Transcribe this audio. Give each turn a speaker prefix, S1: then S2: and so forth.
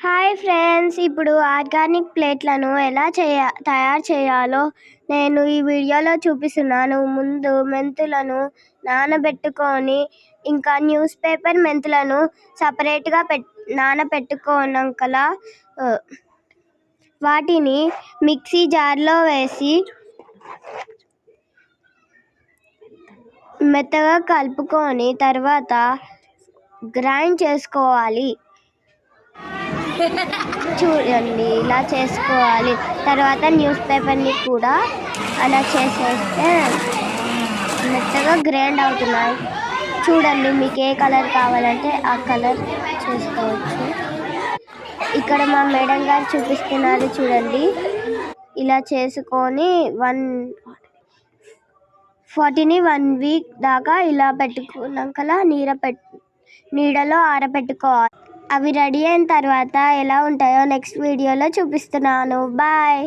S1: Hi friends, ఇప్పుడు organic ప్లేట్లను ఎలా తయారు చేయాలో నేను ఈ వీడియోలో చూపిస్తున్నాను. ముందు మెంతులను నానబెట్టుకొని, ఇంకా న్యూస్ పేపర్ మెంతులను సపరేట్గా నానబెట్టుకోనాకల వాటిని మిక్సీ జార్లో వేసి మెత్తగా కలుపుకొని తర్వాత గ్రైండ్ చేసుకోవాలి. చూడండి, ఇలా చేసుకోవాలి. తర్వాత న్యూస్ పేపర్ని కూడా అలా చేసేస్తే మెత్తగా గ్రైండ్ అవుతున్నాయి. చూడండి, మీకు ఏ కలర్ కావాలంటే ఆ కలర్ చేసుకోవచ్చు. ఇక్కడ మా మేడం గారు చూపిస్తున్నారు చూడండి. ఇలా చేసుకొని వాటిని 1 వీక్ దాకా ఇలా పెట్టుకున్నాక నీడలో ఆరబెట్టుకోవాలి. అవి రెడీ అయిన తర్వాత ఎలా ఉంటాయో నెక్స్ట్ వీడియోలో చూపిస్తున్నాను. బాయ్.